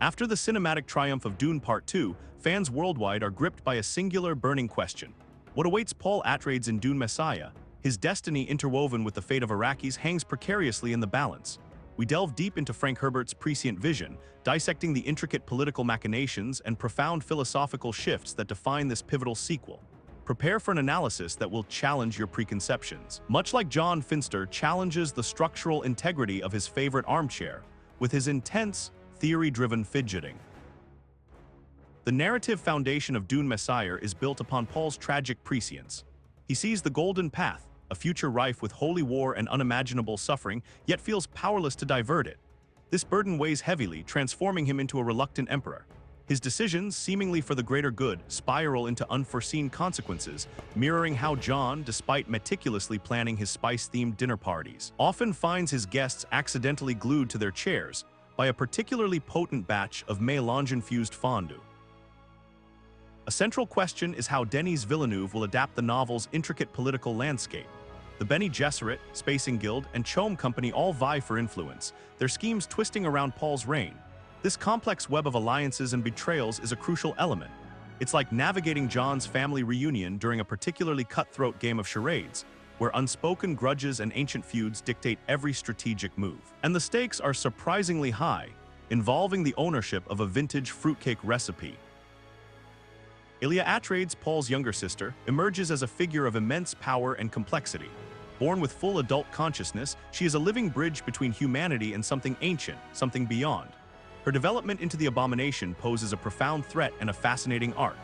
After the cinematic triumph of Dune Part Two, fans worldwide are gripped by a singular burning question. What awaits Paul Atreides in Dune Messiah? His destiny interwoven with the fate of Arrakis hangs precariously in the balance. We delve deep into Frank Herbert's prescient vision, dissecting the intricate political machinations and profound philosophical shifts that define this pivotal sequel. Prepare for an analysis that will challenge your preconceptions. Much like John Finster challenges the structural integrity of his favorite armchair, with his intense, theory-driven fidgeting. The narrative foundation of Dune Messiah is built upon Paul's tragic prescience. He sees the golden path, a future rife with holy war and unimaginable suffering, yet feels powerless to divert it. This burden weighs heavily, transforming him into a reluctant emperor. His decisions, seemingly for the greater good, spiral into unforeseen consequences, mirroring how John, despite meticulously planning his spice-themed dinner parties, often finds his guests accidentally glued to their chairs by a particularly potent batch of mélange-infused fondue. A central question is how Denis Villeneuve will adapt the novel's intricate political landscape. The Bene Gesserit, Spacing Guild, and Chome Company all vie for influence, their schemes twisting around Paul's reign. This complex web of alliances and betrayals is a crucial element. It's like navigating John's family reunion during a particularly cutthroat game of charades, where unspoken grudges and ancient feuds dictate every strategic move. And the stakes are surprisingly high, involving the ownership of a vintage fruitcake recipe. Alia Atreides, Paul's younger sister, emerges as a figure of immense power and complexity. Born with full adult consciousness, she is a living bridge between humanity and something ancient, something beyond. Her development into the abomination poses a profound threat and a fascinating arc.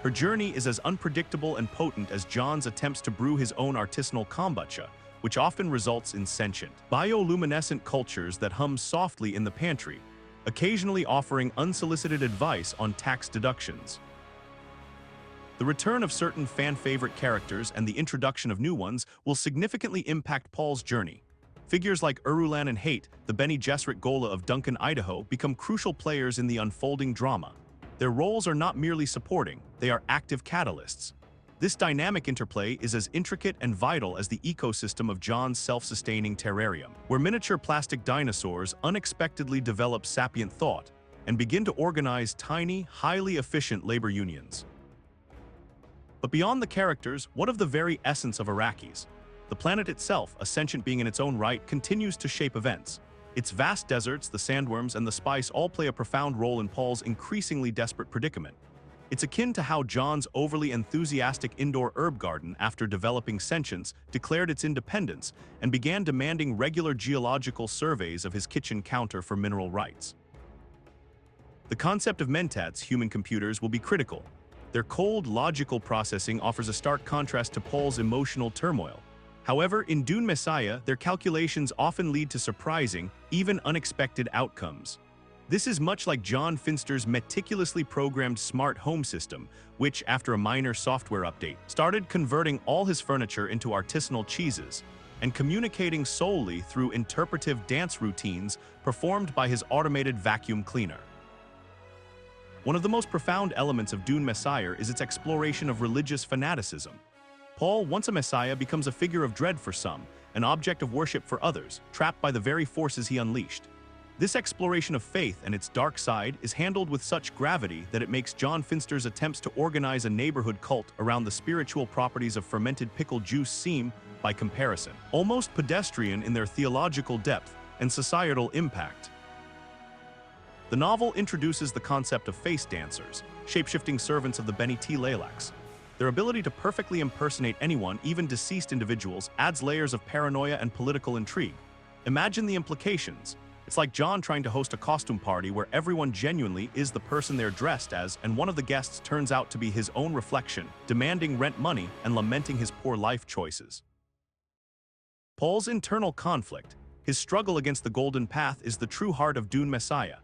Her journey is as unpredictable and potent as John's attempts to brew his own artisanal kombucha, which often results in sentient, bioluminescent cultures that hum softly in the pantry, occasionally offering unsolicited advice on tax deductions. The return of certain fan-favorite characters and the introduction of new ones will significantly impact Paul's journey. Figures like Irulan and Hate, the Bene Gesserit Ghola of Duncan, Idaho, become crucial players in the unfolding drama. Their roles are not merely supporting, they are active catalysts. This dynamic interplay is as intricate and vital as the ecosystem of John's self-sustaining terrarium, where miniature plastic dinosaurs unexpectedly develop sapient thought and begin to organize tiny, highly efficient labor unions. But beyond the characters, what of the very essence of Arrakis? The planet itself, a sentient being in its own right, continues to shape events. Its vast deserts, the sandworms, and the spice all play a profound role in Paul's increasingly desperate predicament. It's akin to how John's overly enthusiastic indoor herb garden, after developing sentience, declared its independence and began demanding regular geological surveys of his kitchen counter for mineral rights. The concept of mentats, human computers, will be critical. Their cold, logical processing offers a stark contrast to Paul's emotional turmoil. However, in Dune Messiah, their calculations often lead to surprising, even unexpected outcomes. This is much like John Finster's meticulously programmed smart home system, which, after a minor software update, started converting all his furniture into artisanal cheeses and communicating solely through interpretive dance routines performed by his automated vacuum cleaner. One of the most profound elements of Dune Messiah is its exploration of religious fanaticism. Paul, once a messiah, becomes a figure of dread for some, an object of worship for others, trapped by the very forces he unleashed. This exploration of faith and its dark side is handled with such gravity that it makes John Finster's attempts to organize a neighborhood cult around the spiritual properties of fermented pickle juice seem, by comparison, almost pedestrian in their theological depth and societal impact. The novel introduces the concept of face dancers, shape-shifting servants of the Bene Tleilax. Their ability to perfectly impersonate anyone, even deceased individuals, adds layers of paranoia and political intrigue. Imagine the implications. It's like John trying to host a costume party where everyone genuinely is the person they're dressed as, and one of the guests turns out to be his own reflection, demanding rent money and lamenting his poor life choices. Paul's internal conflict, his struggle against the golden path, is the true heart of Dune Messiah.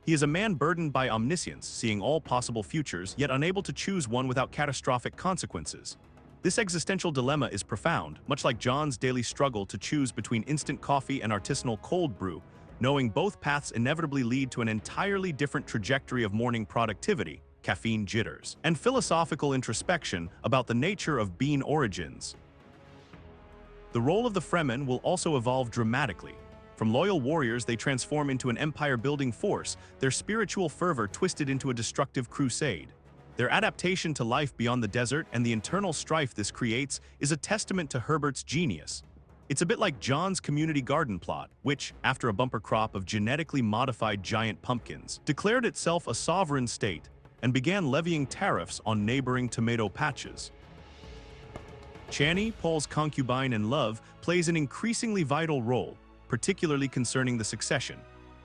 He is a man burdened by omniscience, seeing all possible futures, yet unable to choose one without catastrophic consequences. This existential dilemma is profound, much like John's daily struggle to choose between instant coffee and artisanal cold brew, knowing both paths inevitably lead to an entirely different trajectory of morning productivity, caffeine jitters, and philosophical introspection about the nature of bean origins. The role of the Fremen will also evolve dramatically. From loyal warriors, they transform into an empire-building force, their spiritual fervor twisted into a destructive crusade. Their adaptation to life beyond the desert and the internal strife this creates is a testament to Herbert's genius. It's a bit like John's community garden plot, which, after a bumper crop of genetically modified giant pumpkins, declared itself a sovereign state and began levying tariffs on neighboring tomato patches. Chani, Paul's concubine and love, plays an increasingly vital role, particularly concerning the succession.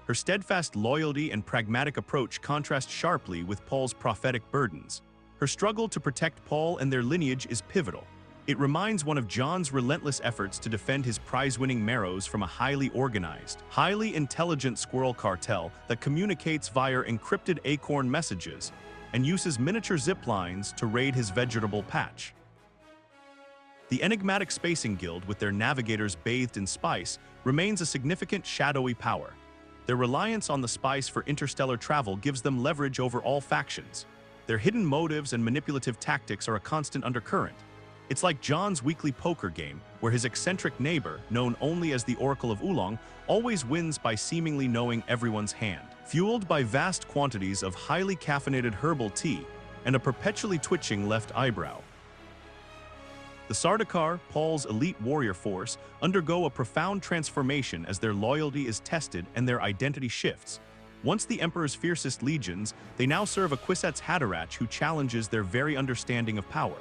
Her steadfast loyalty and pragmatic approach contrast sharply with Paul's prophetic burdens. Her struggle to protect Paul and their lineage is pivotal. It reminds one of John's relentless efforts to defend his prize-winning marrows from a highly organized, highly intelligent squirrel cartel that communicates via encrypted acorn messages and uses miniature zip lines to raid his vegetable patch. The enigmatic Spacing Guild, with their navigators bathed in spice, remains a significant shadowy power. Their reliance on the spice for interstellar travel gives them leverage over all factions. Their hidden motives and manipulative tactics are a constant undercurrent. It's like John's weekly poker game, where his eccentric neighbor, known only as the Oracle of Oolong, always wins by seemingly knowing everyone's hand. Fueled by vast quantities of highly caffeinated herbal tea and a perpetually twitching left eyebrow. The Sardaukar, Paul's elite warrior force, undergo a profound transformation as their loyalty is tested and their identity shifts. Once the Emperor's fiercest legions, they now serve a Kwisatz Haderach who challenges their very understanding of power.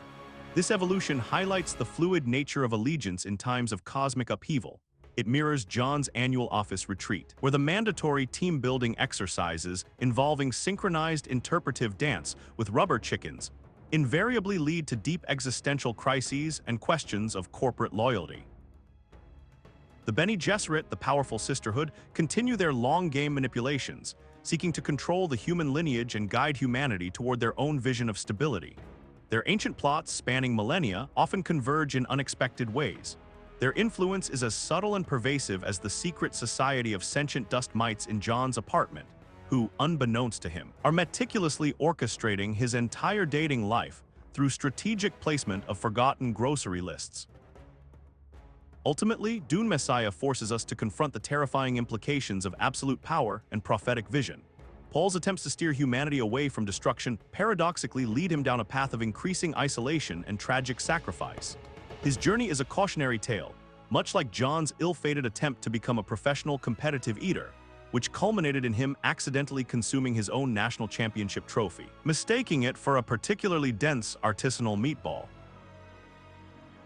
This evolution highlights the fluid nature of allegiance in times of cosmic upheaval. It mirrors John's annual office retreat, where the mandatory team-building exercises involving synchronized interpretive dance with rubber chickens invariably lead to deep existential crises and questions of corporate loyalty. The Bene Gesserit, the powerful sisterhood, continue their long-game manipulations, seeking to control the human lineage and guide humanity toward their own vision of stability. Their ancient plots, spanning millennia, often converge in unexpected ways. Their influence is as subtle and pervasive as the secret society of sentient dust mites in John's apartment, who, unbeknownst to him, are meticulously orchestrating his entire dating life through strategic placement of forgotten grocery lists. Ultimately, Dune Messiah forces us to confront the terrifying implications of absolute power and prophetic vision. Paul's attempts to steer humanity away from destruction paradoxically lead him down a path of increasing isolation and tragic sacrifice. His journey is a cautionary tale, much like John's ill-fated attempt to become a professional competitive eater, which culminated in him accidentally consuming his own national championship trophy, mistaking it for a particularly dense artisanal meatball.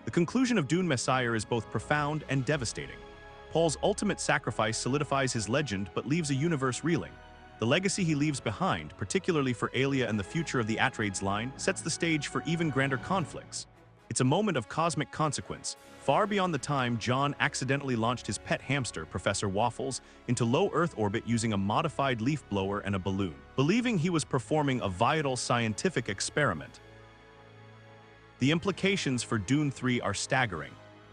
The conclusion of Dune Messiah is both profound and devastating. Paul's ultimate sacrifice solidifies his legend but leaves a universe reeling. The legacy he leaves behind, particularly for Alia and the future of the Atreides line, sets the stage for even grander conflicts. It's a moment of cosmic consequence, far beyond the time John accidentally launched his pet hamster, Professor Waffles, into low Earth orbit using a modified leaf blower and a balloon, believing he was performing a vital scientific experiment. The implications for Dune 3 are staggering.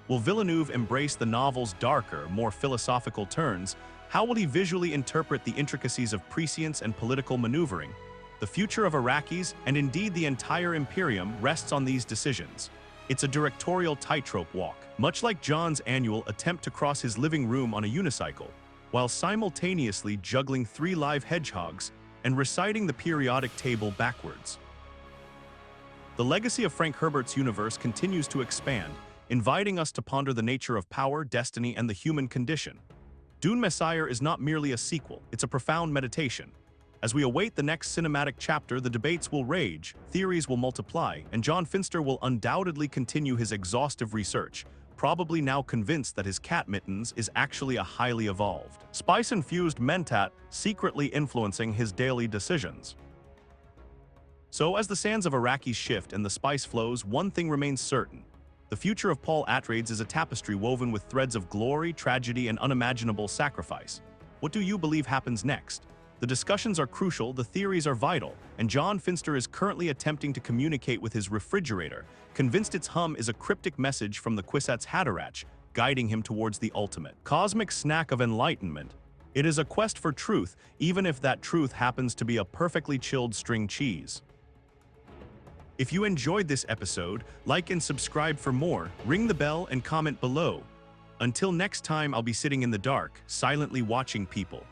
Will Villeneuve embrace the novel's darker, more philosophical turns? How will he visually interpret the intricacies of prescience and political maneuvering? The future of Arrakis, and indeed the entire Imperium, rests on these decisions. It's a directorial tightrope walk, much like John's annual attempt to cross his living room on a unicycle, while simultaneously juggling 3 live hedgehogs and reciting the periodic table backwards. The legacy of Frank Herbert's universe continues to expand, inviting us to ponder the nature of power, destiny, and the human condition. Dune Messiah is not merely a sequel, it's a profound meditation. As we await the next cinematic chapter, the debates will rage, theories will multiply, and John Finster will undoubtedly continue his exhaustive research, probably now convinced that his cat Mittens is actually a highly evolved, spice-infused mentat secretly influencing his daily decisions. So, as the sands of Arrakis shift and the spice flows, one thing remains certain. The future of Paul Atreides is a tapestry woven with threads of glory, tragedy, and unimaginable sacrifice. What do you believe happens next? The discussions are crucial, the theories are vital, and John Finster is currently attempting to communicate with his refrigerator, convinced its hum is a cryptic message from the Kwisatz Haderach, guiding him towards the ultimate cosmic snack of enlightenment. It is a quest for truth, even if that truth happens to be a perfectly chilled string cheese. If you enjoyed this episode, like and subscribe for more, ring the bell and comment below. Until next time, I'll be sitting in the dark, silently watching people.